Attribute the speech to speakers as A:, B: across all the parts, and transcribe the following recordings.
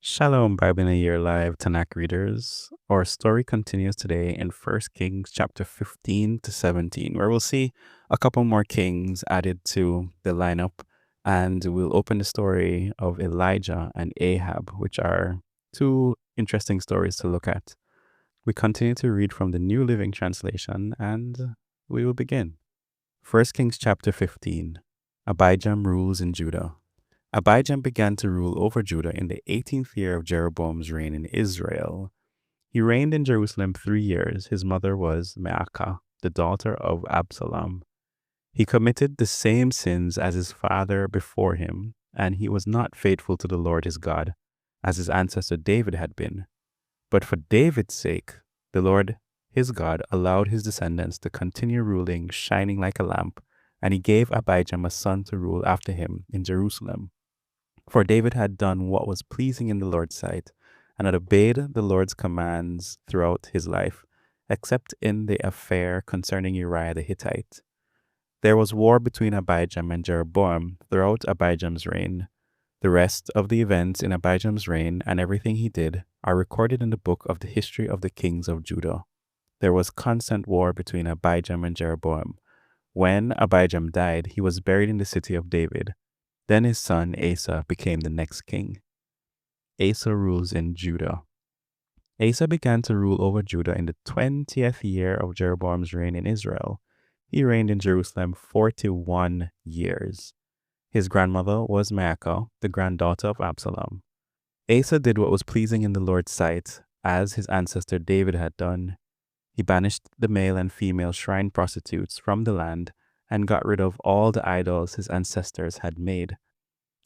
A: Shalom, Bible in a Year Live Tanakh readers. Our story continues today in 1 Kings chapter 15 to 17, where we'll see a couple more kings added to the lineup, and we'll open the story of Elijah and Ahab, which are two interesting stories to look at. We continue to read from the New Living Translation, and we will begin. 1 Kings chapter 15. Abijam rules in Judah. Abijam began to rule over Judah in the 18th year of Jeroboam's reign in Israel. He reigned in Jerusalem 3 years. His mother was Maacah, the daughter of Absalom. He committed the same sins as his father before him, and he was not faithful to the Lord his God, as his ancestor David had been. But for David's sake, the Lord his God allowed his descendants to continue ruling, shining like a lamp, and he gave Abijam a son to rule after him in Jerusalem. For David had done what was pleasing in the Lord's sight, and had obeyed the Lord's commands throughout his life, except in the affair concerning Uriah the Hittite. There was war between Abijam and Jeroboam throughout Abijam's reign. The rest of the events in Abijam's reign and everything he did are recorded in the book of the history of the kings of Judah. There was constant war between Abijam and Jeroboam. When Abijam died, he was buried in the city of David. Then his son Asa became the next king. Asa rules in Judah. Asa began to rule over Judah in the 20th year of Jeroboam's reign in Israel. He reigned in Jerusalem 41 years. His grandmother was Maacah, the granddaughter of Absalom. Asa did what was pleasing in the Lord's sight, as his ancestor David had done. He banished the male and female shrine prostitutes from the land and got rid of all the idols his ancestors had made.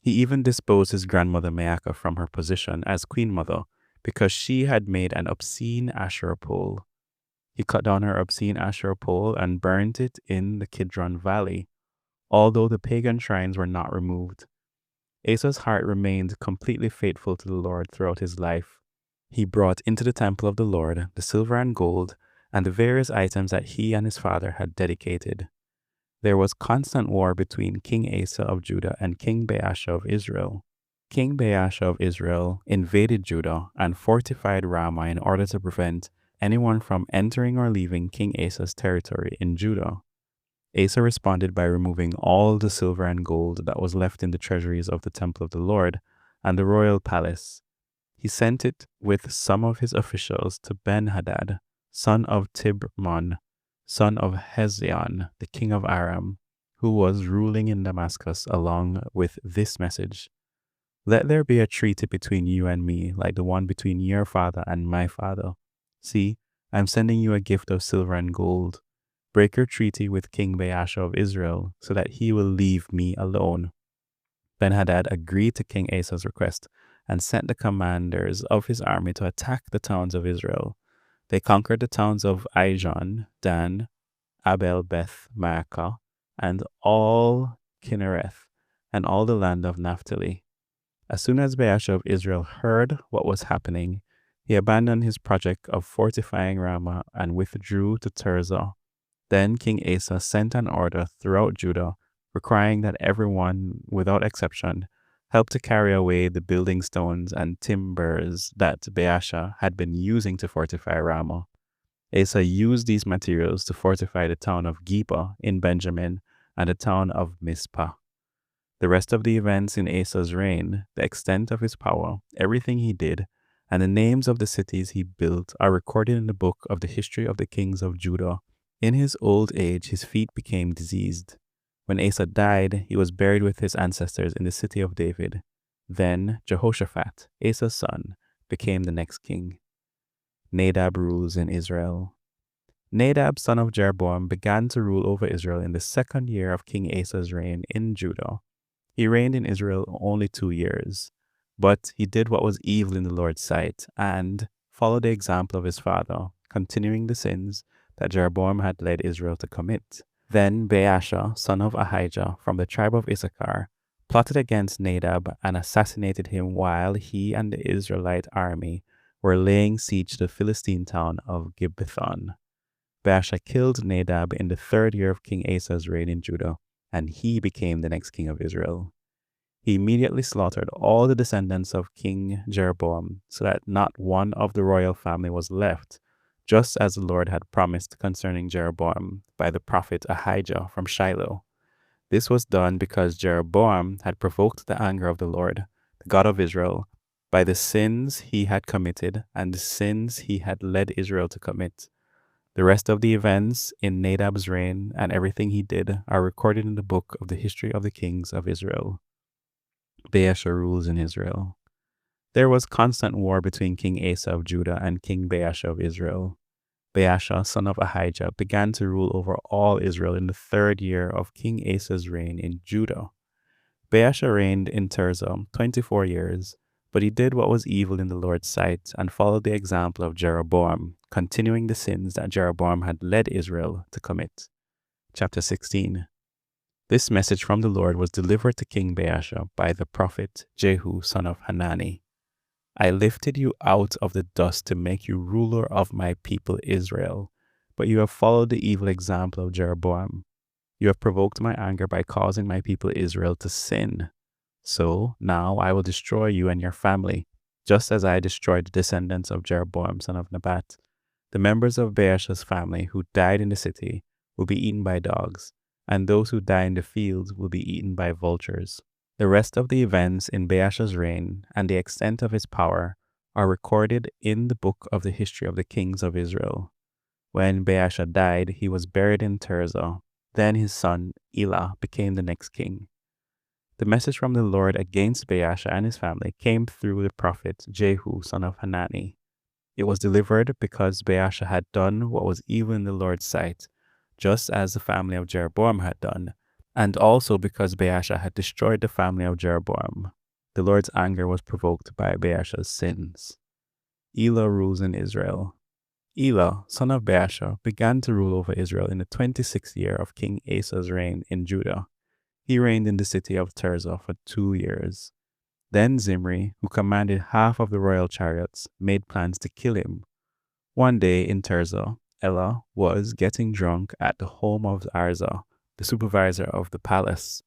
A: He even disposed his grandmother Maacah from her position as queen mother because she had made an obscene Asherah pole. He cut down her obscene Asherah pole and burned it in the Kidron Valley, although the pagan shrines were not removed. Asa's heart remained completely faithful to the Lord throughout his life. He brought into the temple of the Lord the silver and gold and the various items that he and his father had dedicated. There was constant war between King Asa of Judah and King Baasha of Israel. King Baasha of Israel invaded Judah and fortified Ramah in order to prevent anyone from entering or leaving King Asa's territory in Judah. Asa responded by removing all the silver and gold that was left in the treasuries of the temple of the Lord and the royal palace. He sent it with some of his officials to Ben-Hadad, son of Tibmon, son of Hezion, the king of Aram, who was ruling in Damascus, along with this message: "Let there be a treaty between you and me, like the one between your father and my father. See, I am sending you a gift of silver and gold. Break your treaty with King Baasha of Israel, so that he will leave me alone." Ben-Hadad agreed to King Asa's request and sent the commanders of his army to attack the towns of Israel. They conquered the towns of Ijon, Dan, Abel-Beth-Maacah, and all Kinnereth, and all the land of Naphtali. As soon as Baasha of Israel heard what was happening, he abandoned his project of fortifying Ramah and withdrew to Tirzah. Then King Asa sent an order throughout Judah, requiring that everyone, without exception, help to carry away the building stones and timbers that Baasha had been using to fortify Ramah. Asa used these materials to fortify the town of Geba in Benjamin and the town of Mizpah. The rest of the events in Asa's reign, the extent of his power, everything he did, and the names of the cities he built are recorded in the book of the history of the kings of Judah. In his old age, his feet became diseased. When Asa died, he was buried with his ancestors in the city of David. Then Jehoshaphat, Asa's son, became the next king. Nadab rules in Israel. Nadab, son of Jeroboam, began to rule over Israel in the 2nd year of King Asa's reign in Judah. He reigned in Israel only 2 years, but he did what was evil in the Lord's sight and followed the example of his father, continuing the sins that Jeroboam had led Israel to commit. Then Baasha, son of Ahijah, from the tribe of Issachar, plotted against Nadab and assassinated him while he and the Israelite army were laying siege to the Philistine town of Gibbethon. Baasha killed Nadab in the 3rd year of King Asa's reign in Judah, and he became the next king of Israel. He immediately slaughtered all the descendants of King Jeroboam, so that not one of the royal family was left, just as the Lord had promised concerning Jeroboam by the prophet Ahijah from Shiloh. This was done because Jeroboam had provoked the anger of the Lord, the God of Israel, by the sins he had committed and the sins he had led Israel to commit. The rest of the events in Nadab's reign and everything he did are recorded in the book of the history of the kings of Israel. Baasha rules in Israel. There was constant war between King Asa of Judah and King Baasha of Israel. Baasha, son of Ahijah, began to rule over all Israel in the 3rd year of King Asa's reign in Judah. Baasha reigned in Tirzah 24 years, but he did what was evil in the Lord's sight and followed the example of Jeroboam, continuing the sins that Jeroboam had led Israel to commit. Chapter 16. This message from the Lord was delivered to King Baasha by the prophet Jehu, son of Hanani. I lifted you out of the dust to make you ruler of my people Israel, but you have followed the evil example of Jeroboam. You have provoked my anger by causing my people Israel to sin. So now I will destroy you and your family, just as I destroyed the descendants of Jeroboam, son of Nebat. The members of Baasha's family who died in the city will be eaten by dogs, and those who die in the fields will be eaten by vultures. The rest of the events in Baasha's reign and the extent of his power are recorded in the book of the history of the kings of Israel. When Baasha died, he was buried in Tirzah. Then his son Elah became the next king. The message from the Lord against Baasha and his family came through the prophet Jehu, son of Hanani. It was delivered because Baasha had done what was evil in the Lord's sight, just as the family of Jeroboam had done, and also because Baasha had destroyed the family of Jeroboam. The Lord's anger was provoked by Baasha's sins. Elah rules in Israel. Elah, son of Baasha, began to rule over Israel in the 26th year of King Asa's reign in Judah. He reigned in the city of Tirzah for 2 years. Then Zimri, who commanded half of the royal chariots, made plans to kill him. One day in Tirzah, Elah was getting drunk at the home of Arza, the supervisor of the palace.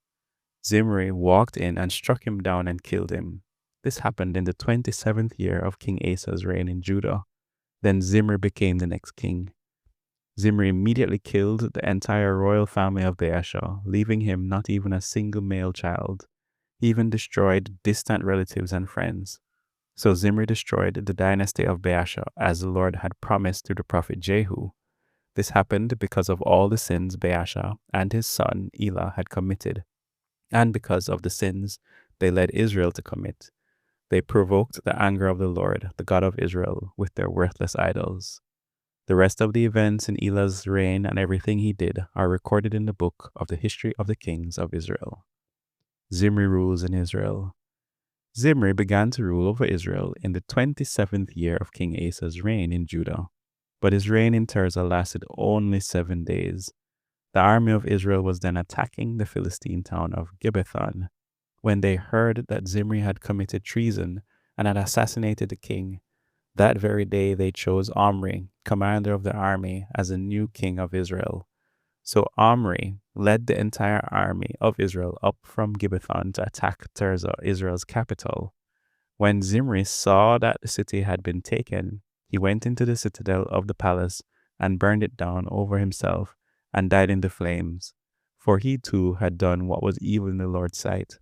A: Zimri walked in and struck him down and killed him. This happened in the 27th year of King Asa's reign in Judah. Then Zimri became the next king. Zimri immediately killed the entire royal family of Baasha, leaving him not even a single male child. He even destroyed distant relatives and friends. So Zimri destroyed the dynasty of Baasha as the Lord had promised through the prophet Jehu. This happened because of all the sins Baasha and his son Elah had committed, and because of the sins they led Israel to commit. They provoked the anger of the Lord, the God of Israel, with their worthless idols. The rest of the events in Elah's reign and everything he did are recorded in the book of the history of the kings of Israel. Zimri rules in Israel. Zimri began to rule over Israel in the 27th year of King Asa's reign in Judah, but his reign in Tirzah lasted only 7 days. The army of Israel was then attacking the Philistine town of Gibbethon. When they heard that Zimri had committed treason and had assassinated the king, that very day they chose Omri, commander of the army, as a new king of Israel. So Omri led the entire army of Israel up from Gibbethon to attack Tirzah, Israel's capital. When Zimri saw that the city had been taken, he went into the citadel of the palace and burned it down over himself and died in the flames, for he too had done what was evil in the Lord's sight.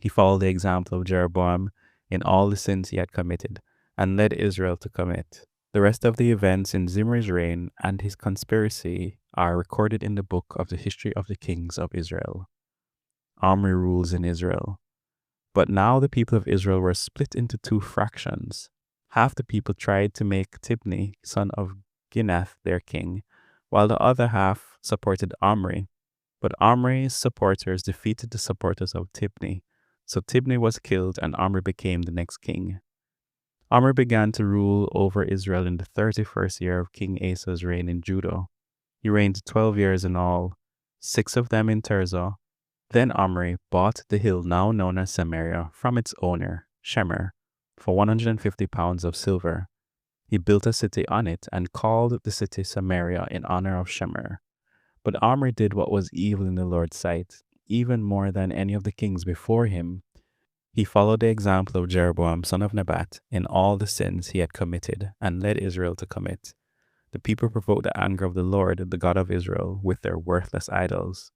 A: He followed the example of Jeroboam in all the sins he had committed and led Israel to commit. The rest of the events in Zimri's reign and his conspiracy are recorded in the book of the history of the kings of Israel. Omri rules in Israel. But now the people of Israel were split into 2 fractions. Half the people tried to make Tibni, son of Ginath, their king, while the other half supported Omri. But Omri's supporters defeated the supporters of Tibni. So Tibni was killed and Omri became the next king. Omri began to rule over Israel in the 31st year of King Asa's reign in Judah. He reigned 12 years in all, 6 of them in Tirzah. Then Omri bought the hill now known as Samaria from its owner, Shemer, for 150 pounds of silver. He built a city on it and called the city Samaria in honor of Shemer. But Omri did what was evil in the Lord's sight, even more than any of the kings before him, He followed the example of Jeroboam, son of Nebat, in all the sins he had committed and led Israel to commit. The people provoked the anger of the Lord, the God of Israel, with their worthless idols.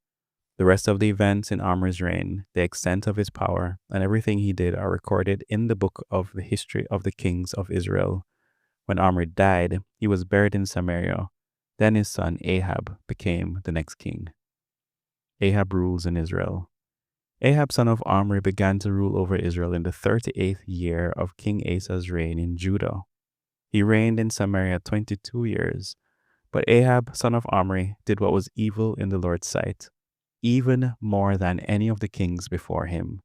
A: The rest of the events in Omri's reign, the extent of his power, and everything he did are recorded in the book of the history of the kings of Israel. When Omri died, he was buried in Samaria. Then his son Ahab became the next king. Ahab rules in Israel. Ahab, son of Omri, began to rule over Israel in the 38th year of King Asa's reign in Judah. He reigned in Samaria 22 years. But Ahab, son of Omri, did what was evil in the Lord's sight, even more than any of the kings before him.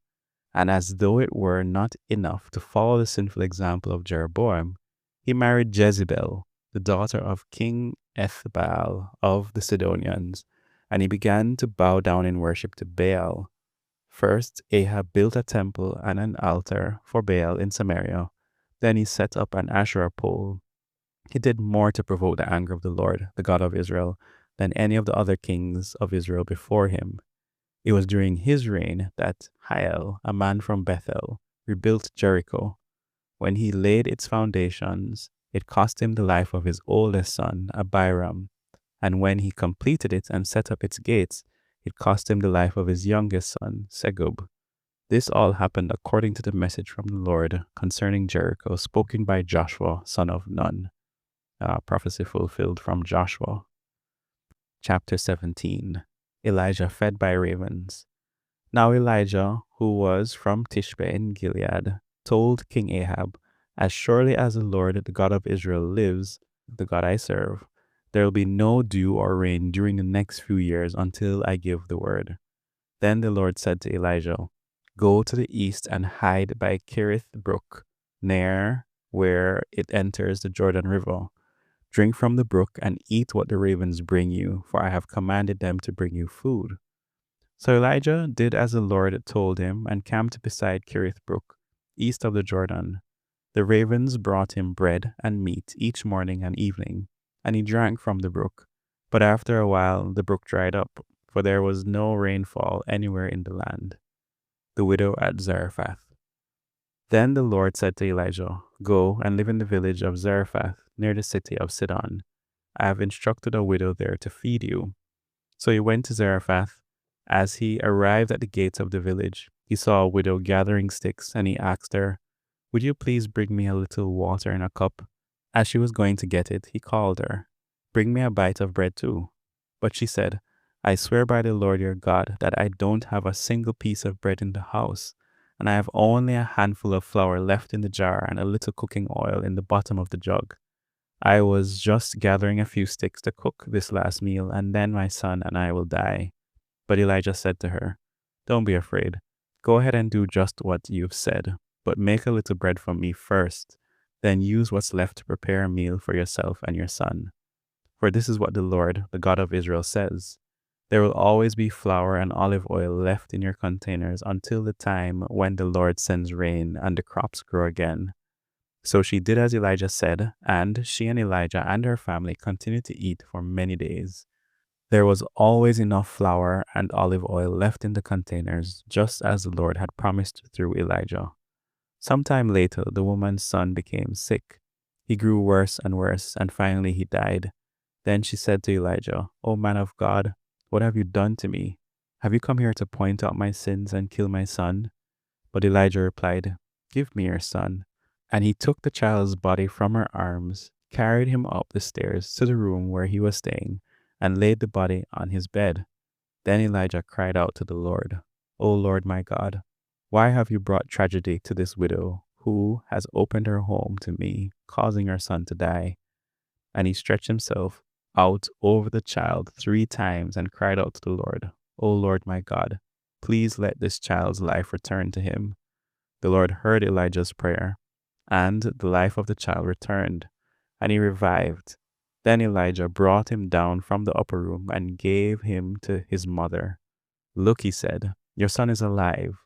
A: And as though it were not enough to follow the sinful example of Jeroboam, he married Jezebel, the daughter of King Ethbaal of the Sidonians, and he began to bow down in worship to Baal. First, Ahab built a temple and an altar for Baal in Samaria. Then he set up an Asherah pole. He did more to provoke the anger of the Lord, the God of Israel, than any of the other kings of Israel before him. It was during his reign that Hiel, a man from Bethel, rebuilt Jericho. When he laid its foundations, it cost him the life of his oldest son, Abiram. And when he completed it and set up its gates, it cost him the life of his youngest son, Segub. This all happened according to the message from the Lord concerning Jericho, spoken by Joshua, son of Nun. Prophecy fulfilled from Joshua. Chapter 17. Elijah fed by ravens. Now Elijah, who was from Tishrei in Gilead, told King Ahab, "As surely as the Lord, the God of Israel, lives, the God I serve, there will be no dew or rain during the next few years until I give the word." Then the Lord said to Elijah, "Go to the east and hide by Kerith Brook, near where it enters the Jordan River. Drink from the brook and eat what the ravens bring you, for I have commanded them to bring you food." So Elijah did as the Lord told him and camped beside Kerith Brook, east of the Jordan. The ravens brought him bread and meat each morning and evening, and he drank from the brook. But after a while the brook dried up, for there was no rainfall anywhere in the land. The widow at Zarephath. Then the Lord said to Elijah, "Go and live in the village of Zarephath, near the city of Sidon. I have instructed a widow there to feed you." So he went to Zarephath. As he arrived at the gates of the village, he saw a widow gathering sticks, and he asked her, "Would you please bring me a little water in a cup?" As she was going to get it, he called her, "Bring me a bite of bread too." But she said, "I swear by the Lord your God that I don't have a single piece of bread in the house, and I have only a handful of flour left in the jar and a little cooking oil in the bottom of the jug. I was just gathering a few sticks to cook this last meal, and then my son and I will die." But Elijah said to her, "Don't be afraid. Go ahead and do just what you've said, but make a little bread for me first. Then use what's left to prepare a meal for yourself and your son. For this is what the Lord, the God of Israel, says: There will always be flour and olive oil left in your containers until the time when the Lord sends rain and the crops grow again." So she did as Elijah said, and she and Elijah and her family continued to eat for many days. There was always enough flour and olive oil left in the containers, just as the Lord had promised through Elijah. Sometime later, the woman's son became sick. He grew worse and worse, and finally he died. Then she said to Elijah, "O man of God, what have you done to me? Have you come here to point out my sins and kill my son?" But Elijah replied, "Give me your son." And he took the child's body from her arms, carried him up the stairs to the room where he was staying, and laid the body on his bed. Then Elijah cried out to the Lord, "O Lord my God, why have you brought tragedy to this widow who has opened her home to me, causing her son to die?" And he stretched himself out over the child 3 times and cried out to the Lord, "O Lord my God, please let this child's life return to him." The Lord heard Elijah's prayer, and the life of the child returned, and he revived. Then Elijah brought him down from the upper room and gave him to his mother. "Look," he said, "your son is alive."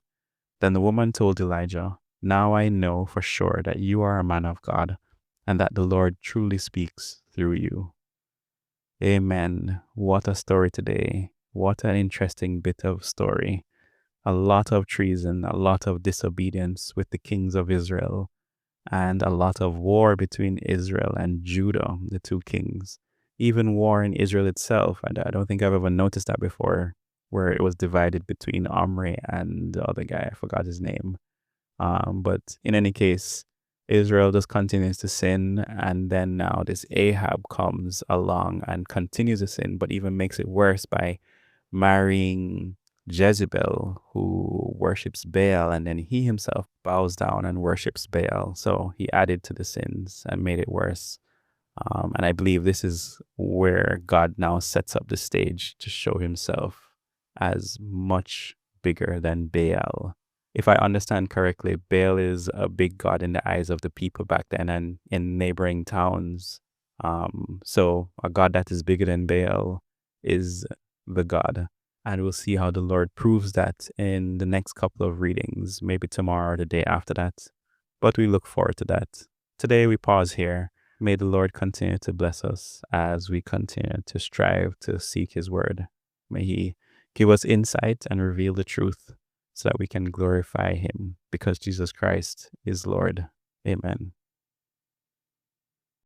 A: Then the woman told Elijah, "Now I know for sure that you are a man of God, and that the Lord truly speaks through you." Amen. What a story today. What an interesting bit of story. a lot of treason, a lot of disobedience with the kings of Israel, and a lot of war between Israel and Judah, the two kings. Even war in Israel itself. And I don't think I've ever noticed that before, where it was divided between Omri and the other guy. I forgot his name. But in any case, Israel just continues to sin. And then now this Ahab comes along and continues to sin, but even makes it worse by marrying Jezebel, who worships Baal, and then he himself bows down and worships Baal. So he added to the sins and made it worse. And I believe this is where God now sets up the stage to show himself as much bigger than Baal. If I understand correctly, Baal is a big god in the eyes of the people back then and in neighboring towns. So a god that is bigger than Baal is the god. And we'll see how the Lord proves that in the next couple of readings, maybe tomorrow or the day after that. But we look forward to that. Today we pause here. May the Lord continue to bless us as we continue to strive to seek his word. May he give us insight and reveal the truth so that we can glorify him because Jesus Christ is Lord. Amen.